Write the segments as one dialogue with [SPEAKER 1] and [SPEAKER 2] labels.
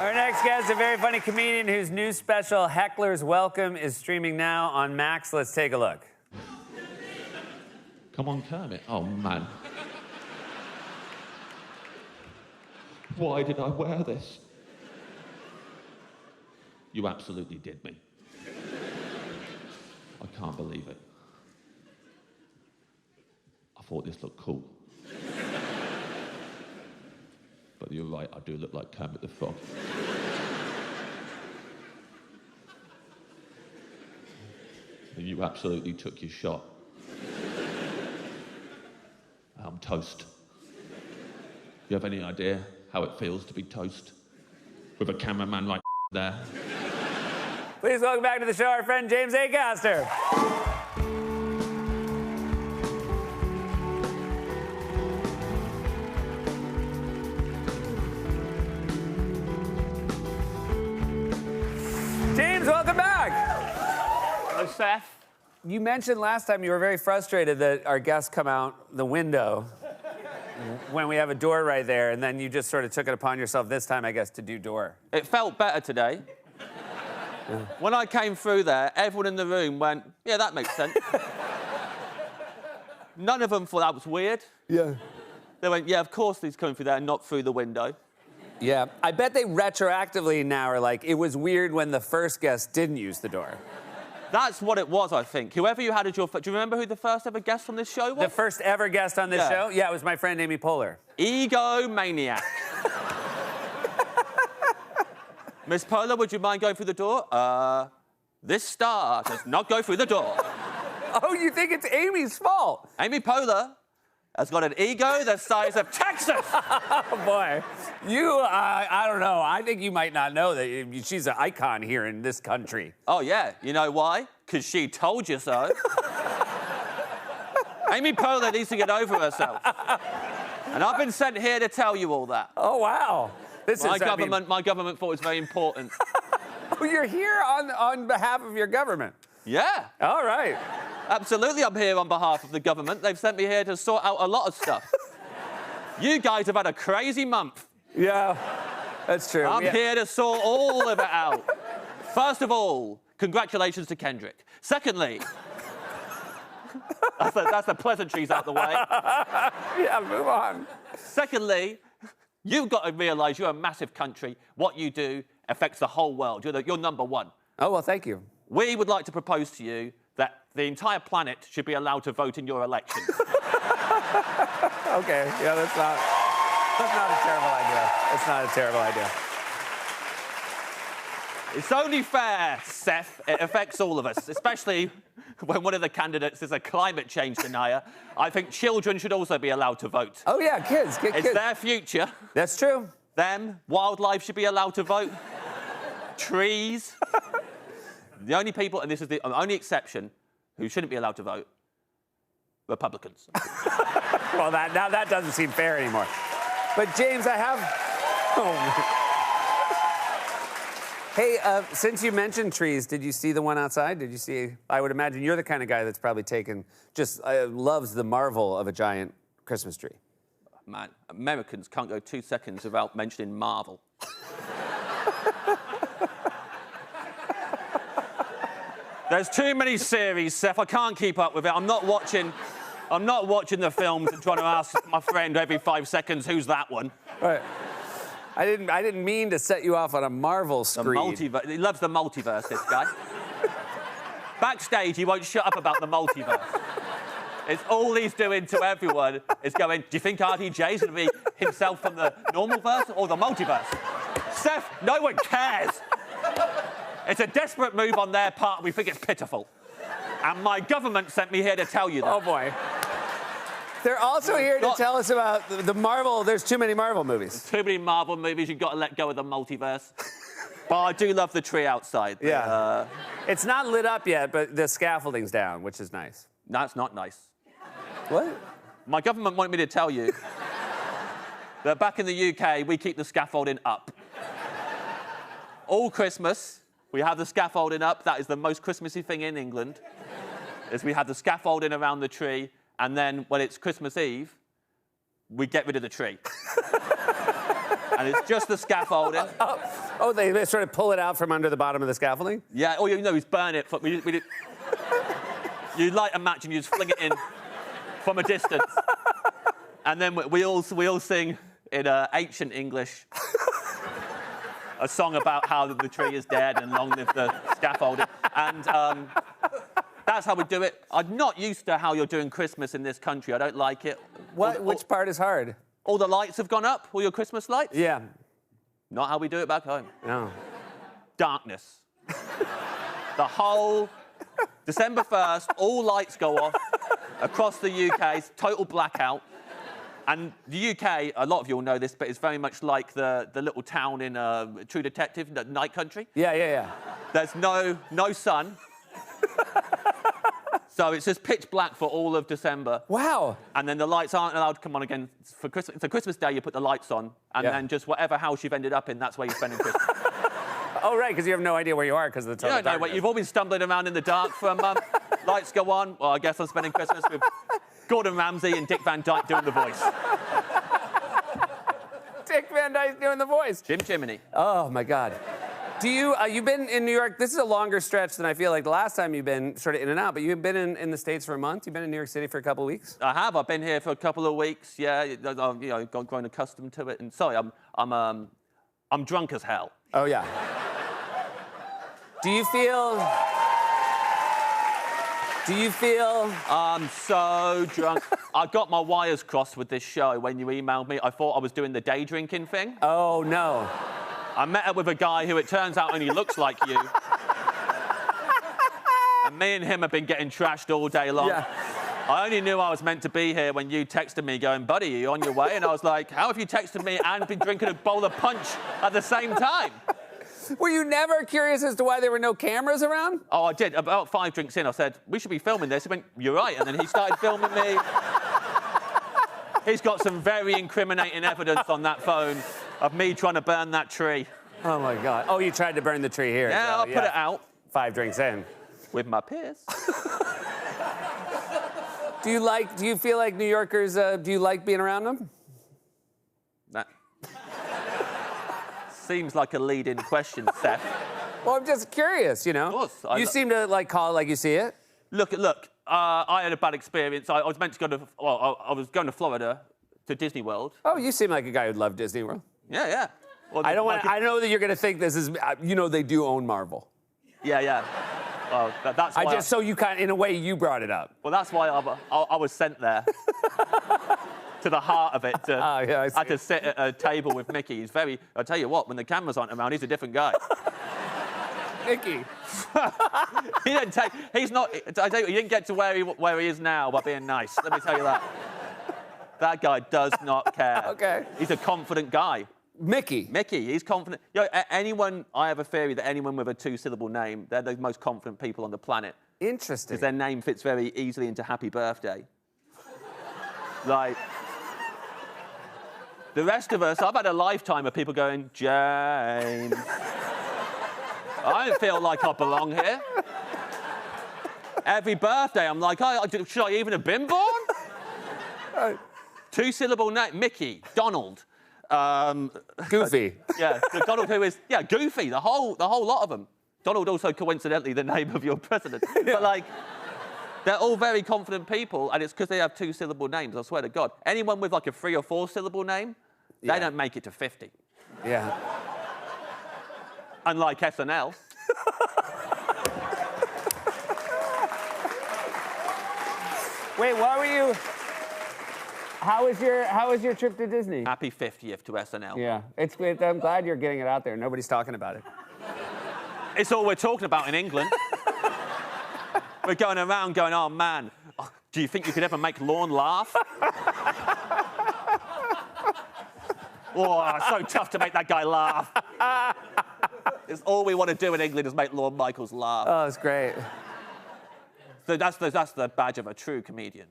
[SPEAKER 1] Our next guest, a very funny comedian whose new special, Heckler's Welcome, is streaming now on Max. Let's take a look.
[SPEAKER 2] Come on, Kermit. Oh, man. Why did I wear this? You absolutely did me. I can't believe it. I thought this looked cool. But you're right, I do look like Kermit the Frog. And you absolutely took your shot. I'm toast. You have any idea how it feels to be toast? With a cameraman right there.
[SPEAKER 1] Please welcome back to the show our friend James Acaster. James, welcome back.
[SPEAKER 3] Hello, Seth.
[SPEAKER 1] You mentioned last time you were very frustrated that our guests come out the window when we have a door right there, and then you just sort of took it upon yourself this time, I guess, to do door.
[SPEAKER 3] It felt better today. When I came through there, everyone in the room went, yeah, that makes sense. None of them thought that was weird.
[SPEAKER 1] Yeah.
[SPEAKER 3] They went, yeah, of course he's coming through there and not through the window.
[SPEAKER 1] Yeah. I bet they retroactively now are like, it was weird when the first guest didn't use the door.
[SPEAKER 3] That's what it was, I think. Whoever you had as your... Do you remember who the first ever guest on this show was?
[SPEAKER 1] The first ever guest on this show? Yeah, it was my friend Amy Poehler.
[SPEAKER 3] Egomaniac. Miss Poehler, would you mind going through the door? This star does not go through the door.
[SPEAKER 1] Oh, you think it's Amy's fault?
[SPEAKER 3] Amy Poehler has got an ego the size of Texas.
[SPEAKER 1] Oh, boy. I don't know. I think you might not know that she's an icon here in this country.
[SPEAKER 3] Oh, yeah. You know why? Because she told you so. Amy Poehler needs to get over herself. And I've been sent here to tell you all that.
[SPEAKER 1] Oh, wow.
[SPEAKER 3] My government thought it was very important.
[SPEAKER 1] Oh, you're here on behalf of your government?
[SPEAKER 3] Yeah.
[SPEAKER 1] All right.
[SPEAKER 3] Absolutely, I'm here on behalf of the government. They've sent me here to sort out a lot of stuff. You guys have had a crazy month.
[SPEAKER 1] Yeah, that's true.
[SPEAKER 3] I'm here to sort all of it out. First of all, congratulations to Kendrick. Secondly, that's the pleasantries out the way.
[SPEAKER 1] Yeah, move on.
[SPEAKER 3] Secondly, you've got to realise you're a massive country. What you do affects the whole world. You're number one.
[SPEAKER 1] Oh, well, thank you.
[SPEAKER 3] We would like to propose to you that the entire planet should be allowed to vote in your elections.
[SPEAKER 1] Okay, yeah, that's not a terrible idea. That's not a terrible idea.
[SPEAKER 3] It's only fair, Seth. It affects all of us, especially when one of the candidates is a climate change denier. I think children should also be allowed to vote.
[SPEAKER 1] Oh, yeah, kids.
[SPEAKER 3] It's their future.
[SPEAKER 1] That's true.
[SPEAKER 3] Them, wildlife should be allowed to vote. Trees. The only people, and this is the only exception, who shouldn't be allowed to vote, Republicans.
[SPEAKER 1] Well, now that doesn't seem fair anymore. But, James, I have... Oh. Hey, since you mentioned trees, did you see the one outside? Did you see... I would imagine you're the kind of guy that's probably loves the marvel of a giant Christmas tree.
[SPEAKER 3] Man, Americans can't go 2 seconds without mentioning Marvel. There's too many series, Seth. I can't keep up with it. I'm not watching the films and trying to ask my friend every 5 seconds, who's that one?
[SPEAKER 1] Right. I didn't mean to set you off on a Marvel screed.
[SPEAKER 3] He loves the multiverse, this guy. Backstage, he won't shut up about the multiverse. It's all he's doing to everyone is going, do you think RDJ's going to be himself from the normal verse or the multiverse? Seth, no one cares. It's a desperate move on their part. We think it's pitiful. And my government sent me here to tell you that.
[SPEAKER 1] Oh, boy. They're also here to tell us about the Marvel... There's too many Marvel movies.
[SPEAKER 3] Too many Marvel movies. You've got to let go of the multiverse. But I do love the tree outside.
[SPEAKER 1] Yeah. It's not lit up yet, but the scaffolding's down, which is nice.
[SPEAKER 3] No, it's not nice.
[SPEAKER 1] What?
[SPEAKER 3] My government wanted me to tell you that back in the UK, we keep the scaffolding up. All Christmas, we have the scaffolding up. That is the most Christmassy thing in England, is we have the scaffolding around the tree, and then when it's Christmas Eve, we get rid of the tree. And it's just the scaffolding.
[SPEAKER 1] Oh, they sort of pull it out from under the bottom of the scaffolding?
[SPEAKER 3] Yeah, all you know is burn it. You light a match and you just fling it in from a distance. And then we all sing in ancient English a song about how the tree is dead and long live the scaffolding. And that's how we do it. I'm not used to how you're doing Christmas in this country. I don't like it.
[SPEAKER 1] Which part is hard?
[SPEAKER 3] All the lights have gone up, all your Christmas lights?
[SPEAKER 1] Yeah.
[SPEAKER 3] Not how we do it back home.
[SPEAKER 1] No.
[SPEAKER 3] Darkness. The whole December 1st, all lights go off across the UK. It's total blackout. And the UK, a lot of you will know this, but it's very much like the little town in True Detective, Night Country.
[SPEAKER 1] Yeah.
[SPEAKER 3] There's no sun. So it's just pitch black for all of December.
[SPEAKER 1] Wow.
[SPEAKER 3] And then the lights aren't allowed to come on again for Christmas. So Christmas Day, you put the lights on, and then just whatever house you've ended up in, that's where you're spending Christmas.
[SPEAKER 1] Oh, right, because you have no idea where you are because of the total
[SPEAKER 3] You don't know what you've all been stumbling around in the dark for a month. Lights go on. Well, I guess I'm spending Christmas with Gordon Ramsay and Dick Van Dyke doing the voice.
[SPEAKER 1] Dick Van Dyke doing the voice.
[SPEAKER 3] Jim Jiminy.
[SPEAKER 1] Oh, my God. Do you, you've been in New York, this is a longer stretch than I feel like the last time you've been sort of in and out, but you've been in the States for a month? You've been in New York City for a couple of weeks?
[SPEAKER 3] I have. I've been here for a couple of weeks. Yeah, grown accustomed to it. And sorry, I'm drunk as hell.
[SPEAKER 1] Oh, yeah. Do you feel...
[SPEAKER 3] I'm so drunk. I got my wires crossed with this show when you emailed me. I thought I was doing the day drinking thing.
[SPEAKER 1] Oh, no.
[SPEAKER 3] I met up with a guy who it turns out only looks like you. And me and him have been getting trashed all day long.
[SPEAKER 1] Yeah.
[SPEAKER 3] I only knew I was meant to be here when you texted me going, buddy, are you on your way? And I was like, how have you texted me and been drinking a bowl of punch at the same time?
[SPEAKER 1] Were you never curious as to why there were no cameras around?
[SPEAKER 3] Oh, I did. About 5 drinks in, I said, we should be filming this. He went, you're right. And then he started filming me. He's got some very incriminating evidence on that phone of me trying to burn that tree.
[SPEAKER 1] Oh, my God. Oh, you tried to burn the tree here.
[SPEAKER 3] Yeah,
[SPEAKER 1] well.
[SPEAKER 3] I'll put it out.
[SPEAKER 1] 5 drinks in.
[SPEAKER 3] With my peers.
[SPEAKER 1] Do you feel like New Yorkers, do you like being around them?
[SPEAKER 3] That seems like a lead-in question, Seth.
[SPEAKER 1] Well, I'm just curious, you know?
[SPEAKER 3] Of course.
[SPEAKER 1] You seem to, call it like you see it.
[SPEAKER 3] Look, I had a bad experience. I was meant to go to, I was going to Florida, to Disney World.
[SPEAKER 1] Oh, you seem like a guy who'd love Disney World.
[SPEAKER 3] Yeah. Well,
[SPEAKER 1] I know that you're going to think this is, they do own Marvel.
[SPEAKER 3] Yeah. Well, that's why
[SPEAKER 1] so you kind of, in a way, you brought it up.
[SPEAKER 3] Well, that's why I was sent there. To the heart of it. I had to sit at a table with Mickey. He's I'll tell you what, when the cameras aren't around, he's a different guy.
[SPEAKER 1] Mickey.
[SPEAKER 3] I tell you, he didn't get to where he is now by being nice. Let me tell you that. That guy does not care.
[SPEAKER 1] Okay.
[SPEAKER 3] He's a confident guy.
[SPEAKER 1] Mickey,
[SPEAKER 3] he's confident. I have a theory that anyone with a 2-syllable name, they're the most confident people on the planet.
[SPEAKER 1] Interesting.
[SPEAKER 3] Because their name fits very easily into happy birthday. The rest of us, I've had a lifetime of people going, James. I don't feel like I belong here. Every birthday, I'm like, should I even have been born? 2-syllable name, Mickey, Donald.
[SPEAKER 1] Goofy.
[SPEAKER 3] Yeah, Donald who is, Goofy, the whole lot of them. Donald also coincidentally the name of your president. Yeah. But they're all very confident people, and it's because they have 2-syllable names, I swear to God. Anyone with a 3 or 4-syllable name, they don't make it to 50.
[SPEAKER 1] Yeah.
[SPEAKER 3] Unlike SNL.
[SPEAKER 1] Wait, what were you... How was your trip to Disney?
[SPEAKER 3] Happy 50th to SNL.
[SPEAKER 1] Yeah, I'm glad you're getting it out there. Nobody's talking about it.
[SPEAKER 3] It's all we're talking about in England. We're going around going, oh, man, do you think you could ever make Lorne laugh? Oh, it's so tough to make that guy laugh. It's all we want to do in England is make Lorne Michaels laugh.
[SPEAKER 1] Oh, it's great.
[SPEAKER 3] So that's the badge of a true comedian.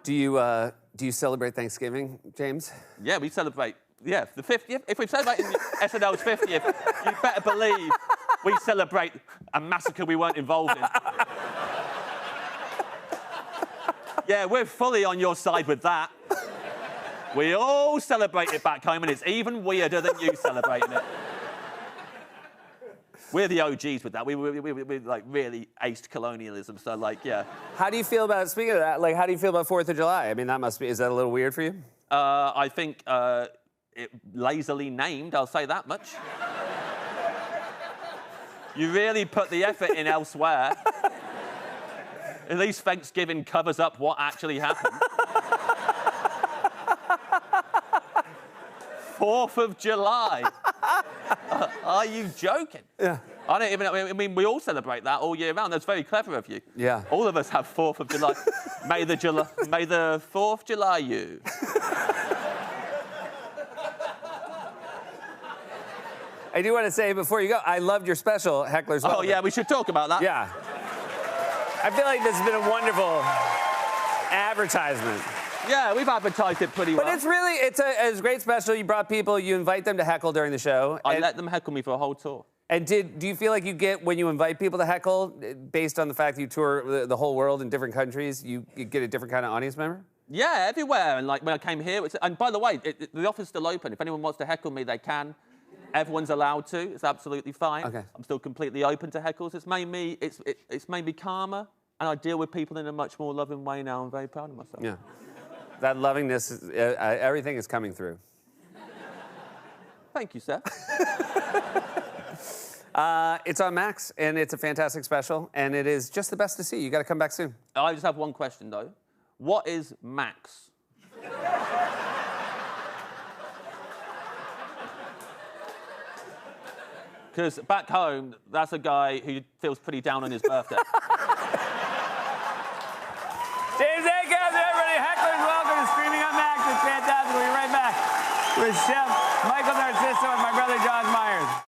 [SPEAKER 1] Do you celebrate Thanksgiving, James?
[SPEAKER 3] Yeah, we celebrate. Yeah, the 50th. If we celebrate SNL's 50th, you better believe we celebrate a massacre we weren't involved in. Yeah, we're fully on your side with that. We all celebrate it back home, and it's even weirder than you celebrating it. We're the OGs with that. We like really aced colonialism, so like, yeah.
[SPEAKER 1] How do you feel about, speaking of that, like, how do you feel about 4th of July? I mean, that must be, is that a little weird for you?
[SPEAKER 3] I think it lazily named, I'll say that much. You really put the effort in elsewhere. At least Thanksgiving covers up what actually happened. 4th of July. Are you joking?
[SPEAKER 1] Yeah.
[SPEAKER 3] I don't even know. I mean, we all celebrate that all year round. That's very clever of you.
[SPEAKER 1] Yeah.
[SPEAKER 3] All of us have 4th of July. May the 4th July you.
[SPEAKER 1] I do want to say before you go, I loved your special, Heckler's Welcome.
[SPEAKER 3] Oh, yeah, we should talk about that.
[SPEAKER 1] Yeah. I feel like this has been a wonderful advertisement.
[SPEAKER 3] Yeah, we've advertised it pretty well.
[SPEAKER 1] But it's really, it's a great special. You brought people, you invite them to heckle during the show.
[SPEAKER 3] I let them heckle me for a whole tour.
[SPEAKER 1] And do you feel like you get, when you invite people to heckle, based on the fact that you tour the whole world in different countries, you get a different kind of audience member?
[SPEAKER 3] Yeah, everywhere. And like when I came here, and by the way, the office's still open. If anyone wants to heckle me, they can. Everyone's allowed to. It's absolutely fine.
[SPEAKER 1] Okay.
[SPEAKER 3] I'm still completely open to heckles. It's made me calmer, and I deal with people in a much more loving way now. I'm very proud of myself.
[SPEAKER 1] Yeah. That lovingness, everything is coming through.
[SPEAKER 3] Thank you, sir.
[SPEAKER 1] It's on Max, and it's a fantastic special, and it is just the best to see. You got to come back soon.
[SPEAKER 3] I just have one question, though. What is Max? Because back home, that's a guy who feels pretty down on his birthday.
[SPEAKER 1] James Acaster, everybody. Heckler's Welcome is streaming on Max. It's fantastic. We'll be right back with Chef Michael Narciso and my brother John Myers.